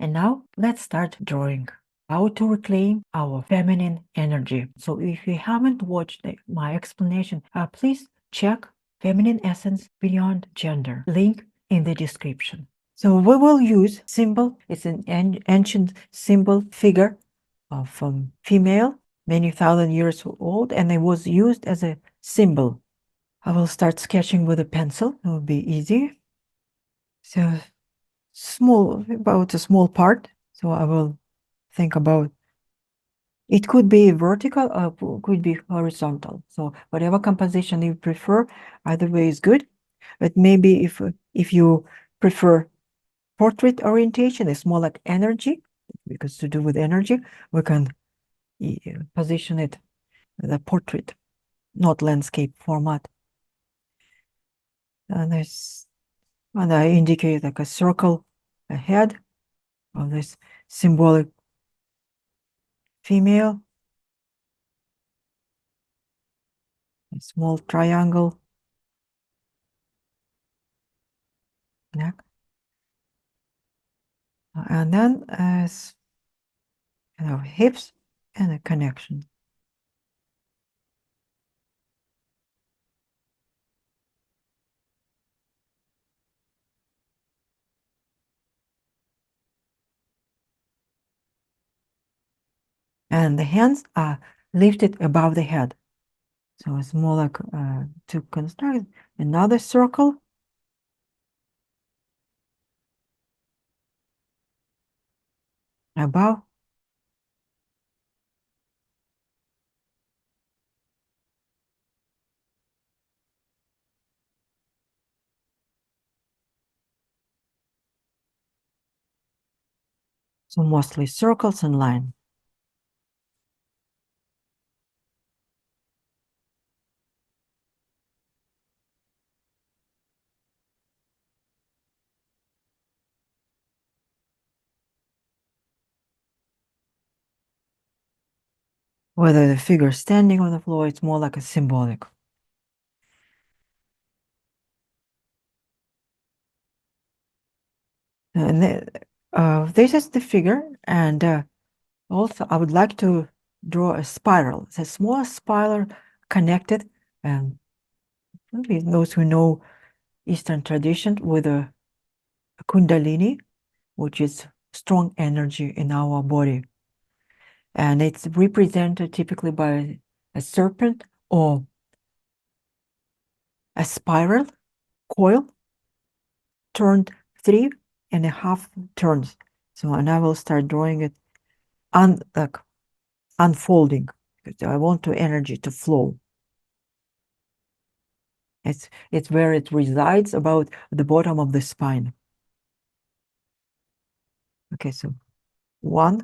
And now let's start drawing. How to reclaim our feminine energy. So if you haven't watched my explanation, please check Feminine Essence Beyond Gender, link in the description. So we will use symbol. It's an ancient symbol figure of female, many thousand years old, and it was used as a symbol. I will start sketching with a pencil. It will be easy. So about a small part. So I will think about it could be vertical or could be horizontal. So whatever composition you prefer, either way is good. But maybe if you prefer portrait orientation, it's more like energy, because to do with energy, we can position it the portrait, not landscape format. And I indicate like a circle ahead of this symbolic female, a small triangle neck, and then as hips and a connection. And the hands are lifted above the head. So it's more like to construct another circle. Above. So mostly circles and line. Whether the figure standing on the floor, it's more like a symbolic. And this is the figure, and also I would like to draw a spiral. It's a small spiral connected, and those who know Eastern tradition with a kundalini, which is strong energy in our body. And it's represented typically by a serpent or a spiral coil turned 3.5 turns. So, and I will start drawing it like unfolding, because I want the energy to flow. It's where it resides, about the bottom of the spine. Okay, so 1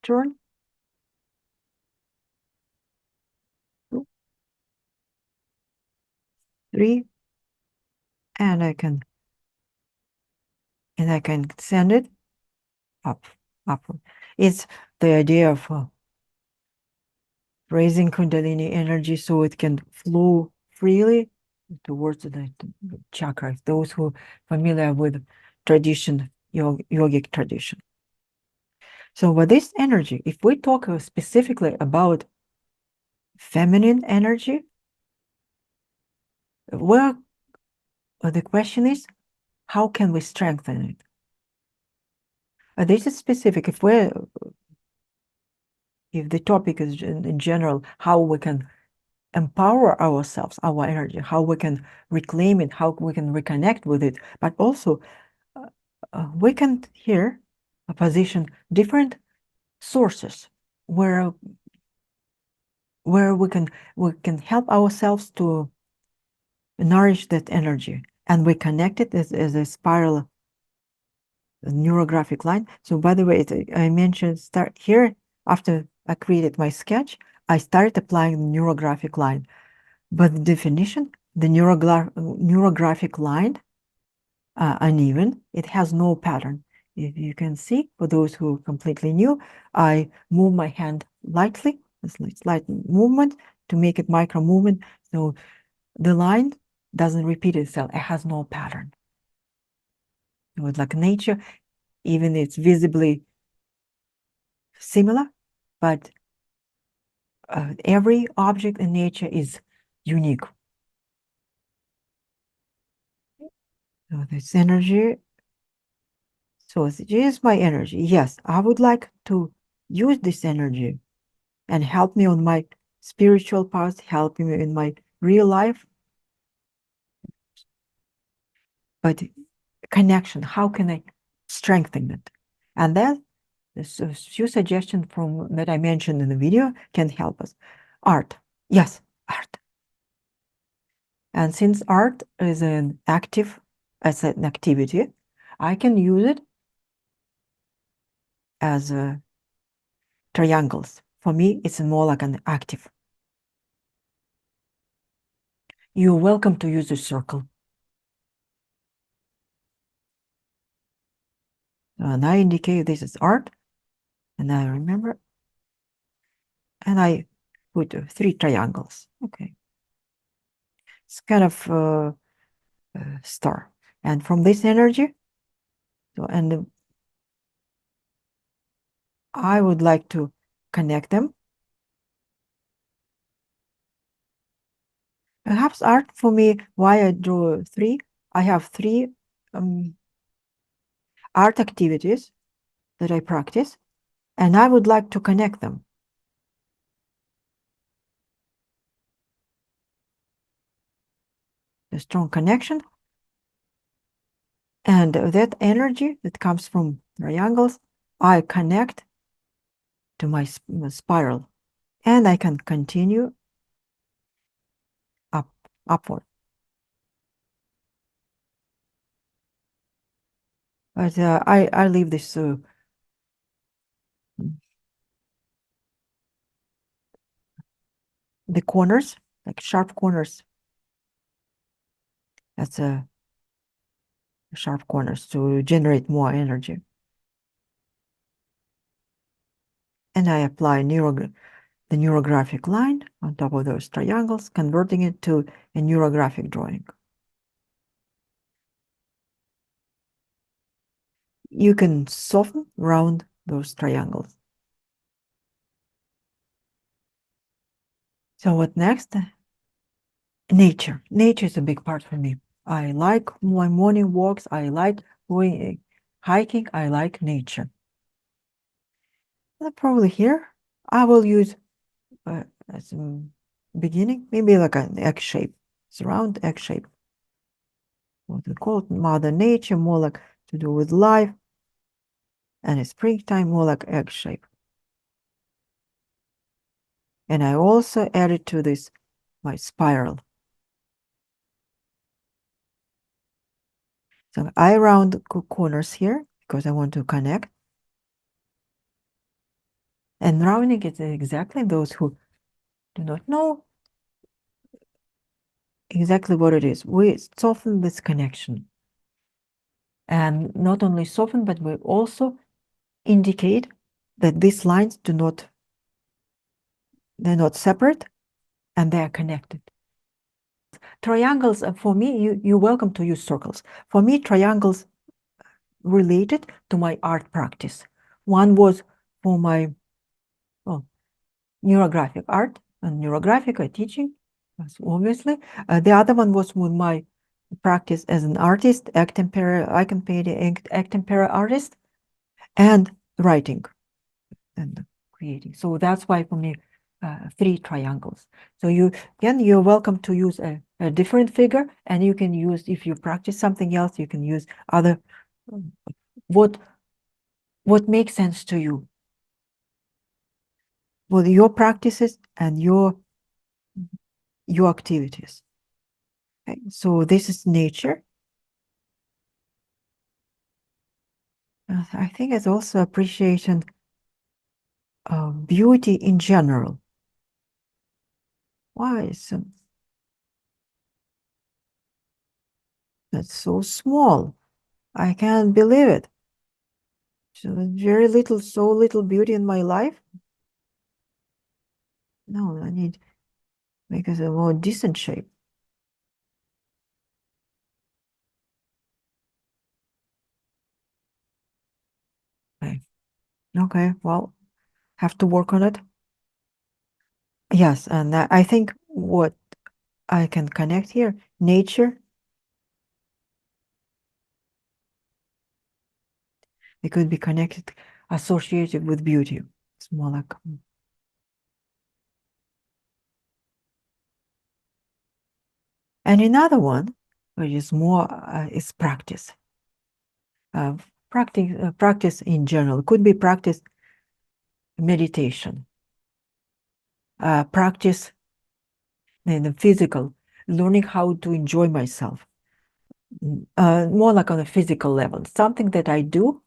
turn, 2, 3, and I can send it up. It's the idea of raising Kundalini energy so it can flow freely towards the chakras. Those who are familiar with tradition, yogic tradition. So with this energy, if we talk specifically about feminine energy, well, the question is, how can we strengthen it? This is specific. If the topic is in general, how we can empower ourselves, our energy, how we can reclaim it, how we can reconnect with it, but also we can here position different sources where we can help ourselves to nourish that energy, and we connect it as a spiral neurographic line. So by the way, I mentioned start here after I created my sketch, I started applying the neurographic line. But the definition, the neurographic line, uneven, it has no pattern. If you can see, for those who are completely new, I move my hand lightly, a slight movement to make it micro movement. So the line doesn't repeat itself. It has no pattern. So it's like nature even it's visibly similar, but every object in nature is unique. So this energy, so this is my energy. Yes, I would like to use this energy and help me on my spiritual path, help me in my real life. But connection, how can I strengthen it? And then there's a few suggestions from that I mentioned in the video can help us. Art, yes, art. And since art is an activity, I can use it as triangles. For me, it's more like an active. You're welcome to use a circle. And I indicate this is art, and I remember, and I put 3 triangles. Okay. It's kind of star. And from this energy, so, and I would like to connect them. Perhaps art for me, why I draw 3, I have 3 art activities that I practice, and I would like to connect them. A strong connection. And that energy that comes from triangles, I connect to my spiral, and I can continue upward. But I leave this the corners, like sharp corners. That's sharp corners to generate more energy. And I apply the neurographic line on top of those triangles, converting it to a neurographic drawing. You can soften around those triangles. So what next? Nature. Nature is a big part for me. I like my morning walks. I like going hiking. I like nature. And probably here I will use as a beginning, maybe like an egg shape. It's a round egg shape. What we call it, Mother Nature, more like to do with life. And in springtime, more like egg shape. And I also added to this my spiral. So I round corners here because I want to connect. And rounding is exactly those who do not know exactly what it is. We soften this connection. And not only soften, but we also indicate that these lines they're not separate and they are connected. Triangles, for me, you're welcome to use circles. For me, triangles related to my art practice. One was for my neurographic art and NeuroGraphica teaching, obviously. The other one was with my practice as an artist, icon painting, extempore artist, and writing and creating. So that's why for me, 3 triangles. So you're welcome to use a different figure, and you can use, if you practice something else, you can use other, what makes sense to you with your practices and your activities. Okay, so this is nature. I think it's also appreciation of beauty in general. Why is that's so small? I can't believe it. So very little, so little beauty in my life. No, I need make it a more decent shape. Okay, well, have to work on it. Yes, and I think what I can connect here, nature, it could be connected, associated with beauty. It's more like, and another one, which is more, is practice. Practice in general. It could be practice meditation, practice in the physical, learning how to enjoy myself, more like on a physical level, something that I do.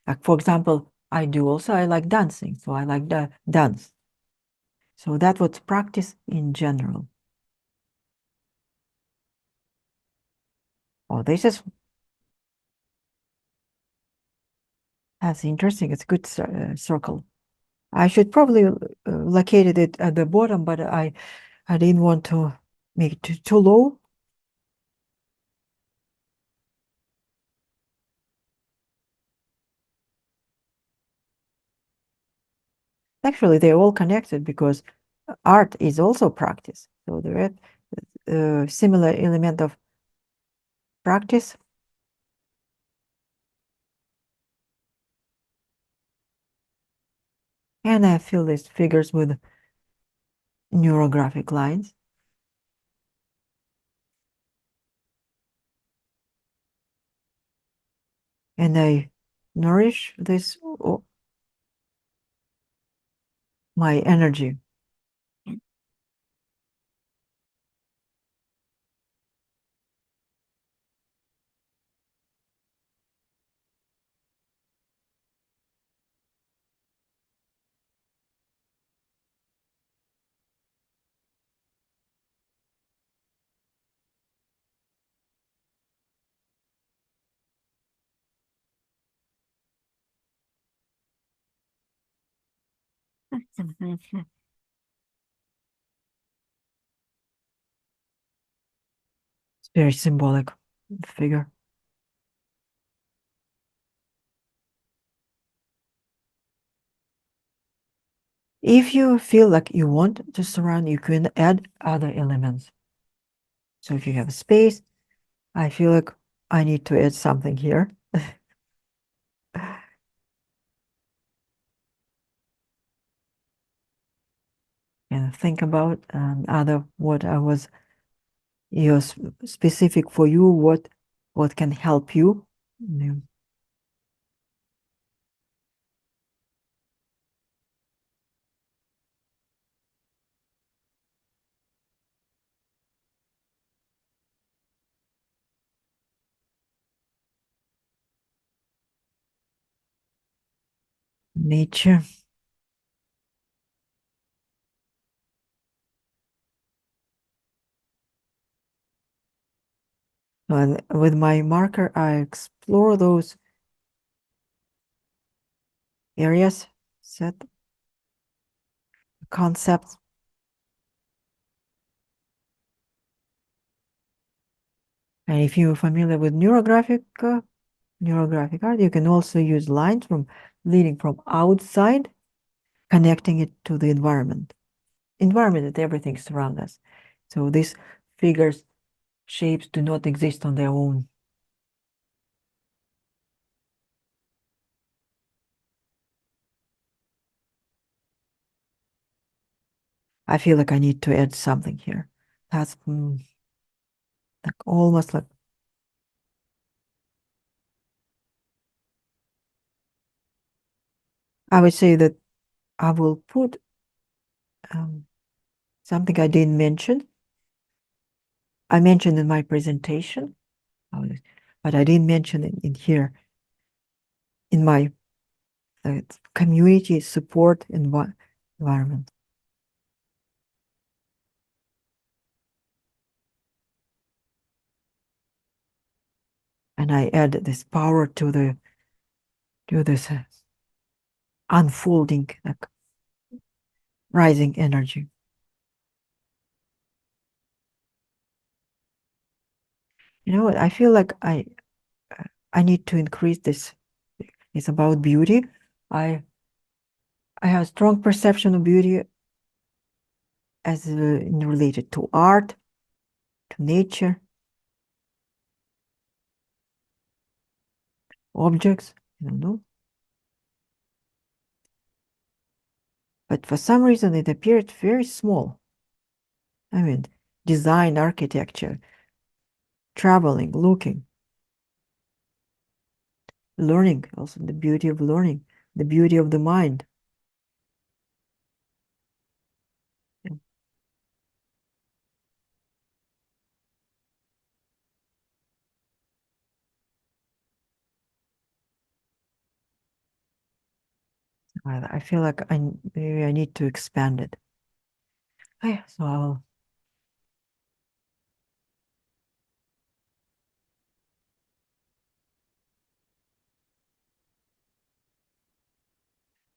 Like for example, I like dancing, so I like the dance. So that was practice in general. Oh, this is that's interesting. It's a good circle. I should probably located it at the bottom, but I didn't want to make it too low. Actually, they're all connected because art is also practice. So there are similar element of practice. And I fill these figures with neurographic lines. And I nourish this my energy. It's very symbolic figure. If you feel like you want to surround, you can add other elements. So if you have a space, I feel like I need to add something here. And think about other what I was specific for you, what can help you. Yeah. Nature. And with my marker, I explore those areas, set concepts. And if you're familiar with neurographic art, you can also use lines from leading from outside, connecting it to the environment. Environment that everything surrounds us. So these figures, shapes do not exist on their own. I feel like I need to add something here. That's like almost like I would say that I will put um, something I didn't mention. I mentioned in my presentation, but I didn't mention it in here in my community support environment. And I add this power to this unfolding, like, rising energy. You know what? I feel like I need to increase this It's about beauty. I have a strong perception of beauty as related to art, to nature, objects, I don't know. But for some reason, it appeared very small. I mean, design, architecture, traveling, looking, learning, also the beauty of learning, the beauty of the mind. I feel like maybe I need to expand it. Yeah, so I'll.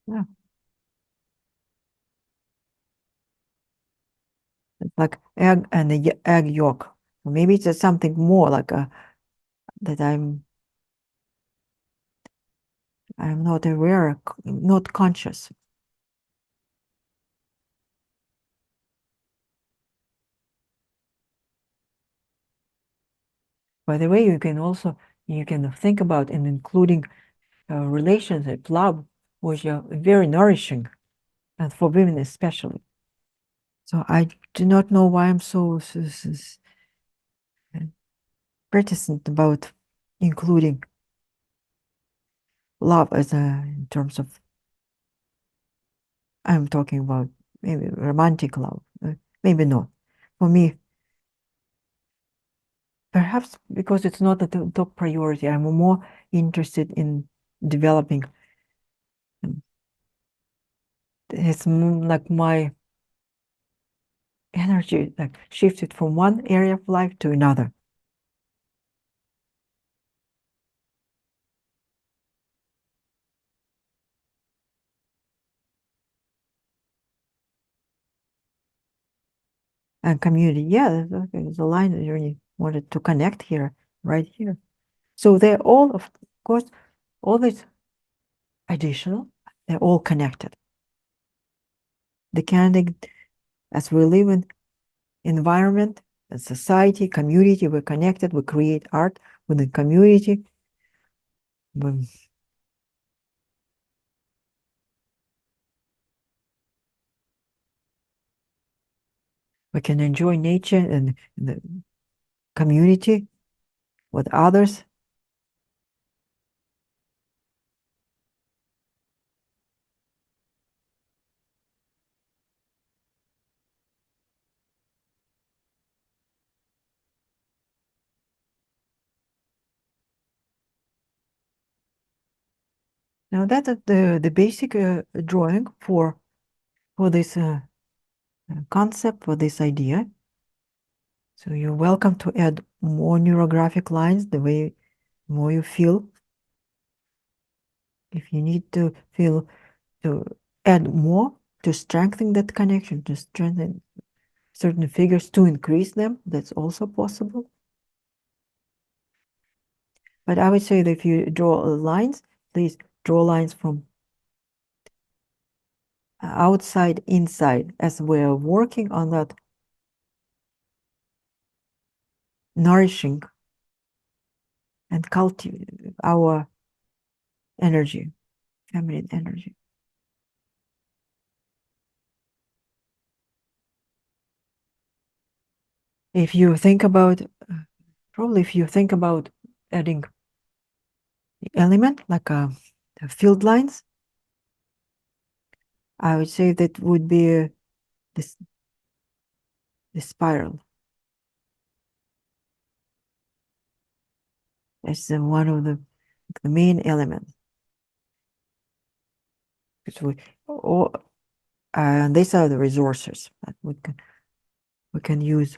Yeah, it's like egg and the egg yolk. Maybe it's something more like that I'm not aware, not conscious. By the way, you can think about and including relationship, love, which are very nourishing, and for women especially. So I do not know why I'm so reticent about including love as in terms of I'm talking about maybe romantic love, maybe not. For me, perhaps because it's not a top priority, I'm more interested in developing. It's like my energy like shifted from one area of life to another. And community, yeah, there's a line that you really wanted to connect here, right here. So they're all, of course, all these additional, they're all connected. The connected as we live in environment, as society, community, we're connected, we create art within community. We can enjoy nature and the community with others. Now that's the basic drawing for this concept, for this idea. So you're welcome to add more neurographic lines the way more you feel. If you need to feel to add more to strengthen that connection, to strengthen certain figures to increase them, that's also possible. But I would say that if you draw lines, please draw lines from outside, inside, as we're working on that nourishing and cultivate our energy, feminine energy. If you think about, probably if you think about adding element like field lines, I would say that would be this the spiral. That's one of the main elements. Because these are the resources that we can use.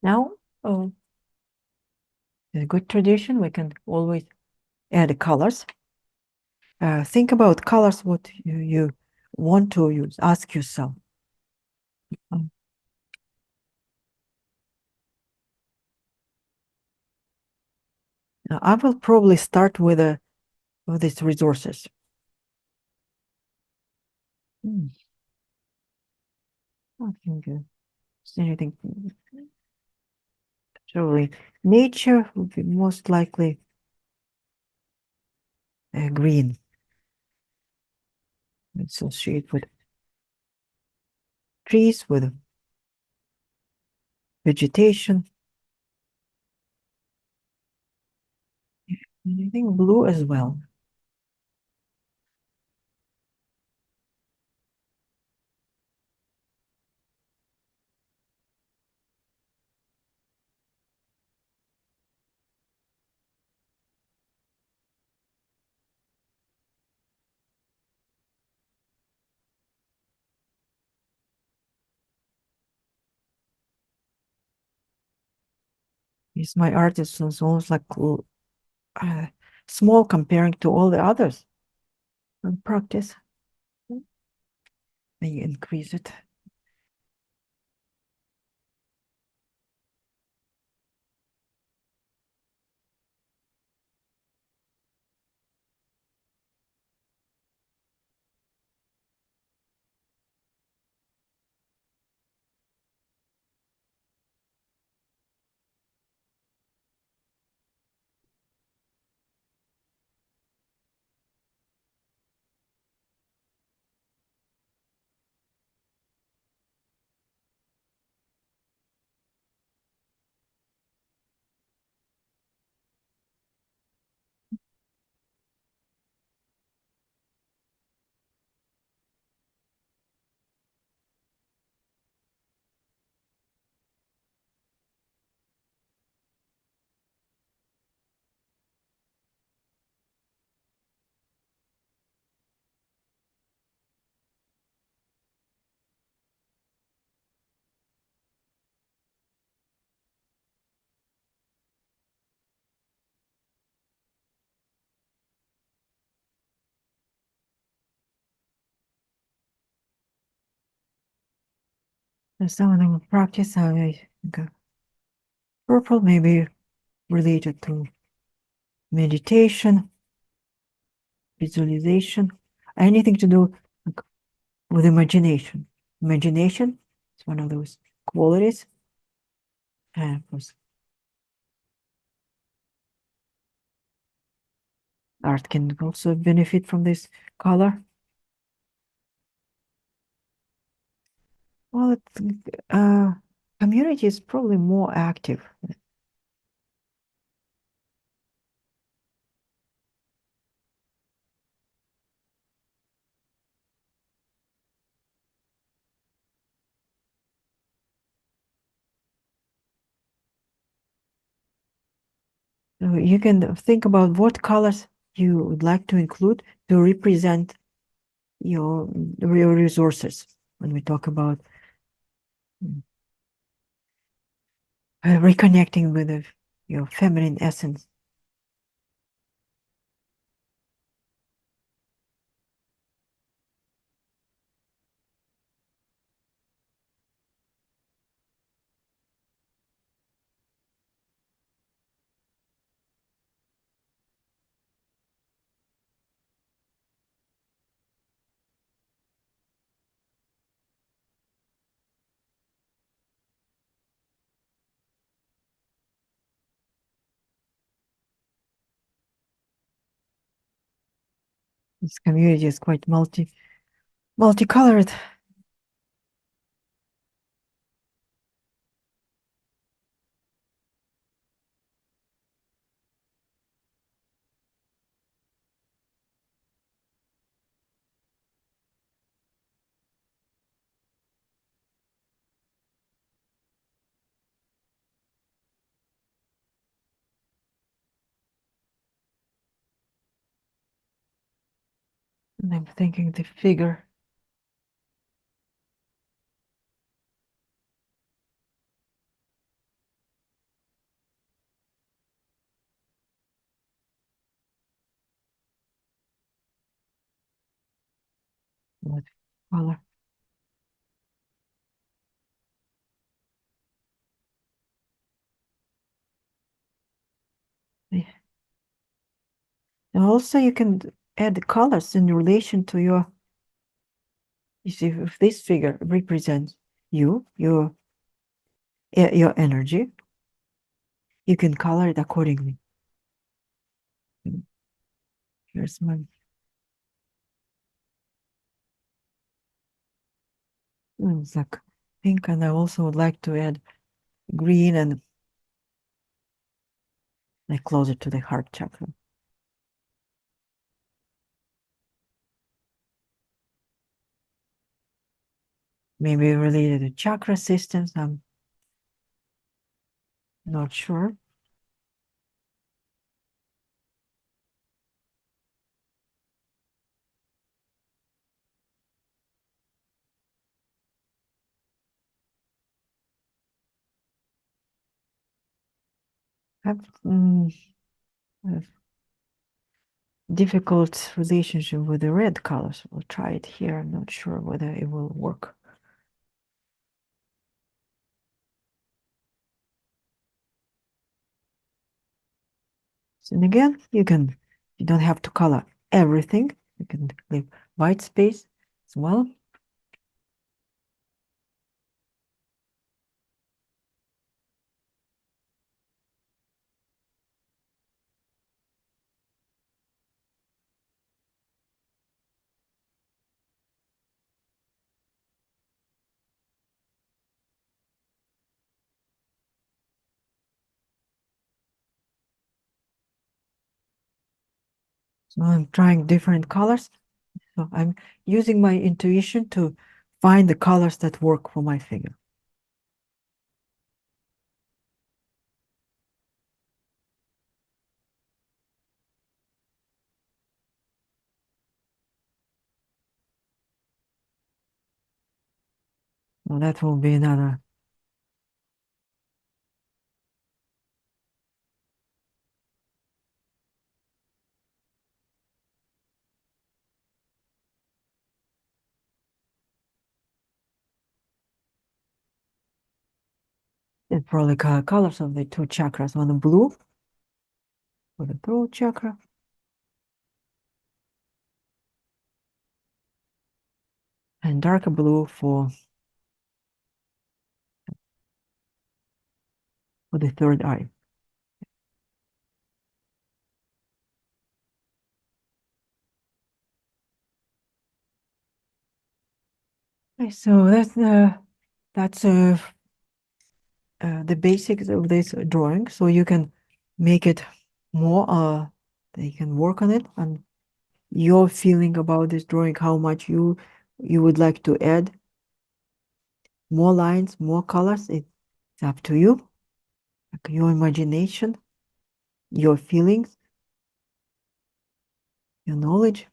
Now, oh, a good tradition, we can always add colors. Think about colors, what you want to use. Ask yourself. Um, I will probably start with these resources. Hmm, I think anything. Surely, nature would be most likely green. Associate with trees, with vegetation. And I think blue as well. Is my art is almost like uh, small comparing to all the others. And practice, may increase it. So in practice, I think purple may be related to meditation, visualization, anything to do like, with imagination. Imagination is one of those qualities. And of course, art can also benefit from this color. Well, community is probably more active. So you can think about what colors you would like to include to represent your real resources when we talk about mm, reconnecting with your feminine essence. This community is quite multicolored. And I'm thinking the figure. what color? Yeah. And also you can add colors in relation to your, you see, if this figure represents you, your energy, you can color it accordingly. Here's my it's like pink, and I also would like to add green and like closer to the heart chakra. Maybe related to chakra systems, I'm not sure. Have difficult relationship with the red colors. We'll try it here. I'm not sure whether it will work. And again, you don't have to color everything. You can leave white space as well. So I'm trying different colors. So I'm using my intuition to find the colors that work for my figure. Well, that will be another. It's probably colors of the two chakras. One blue for the throat chakra, and darker blue for the third eye. Okay, so that's the basics of this drawing. So you can make it more. They can work on it and your feeling about this drawing, how much you would like to add more lines, more colors. It's up to you. Like your imagination, your feelings, your knowledge.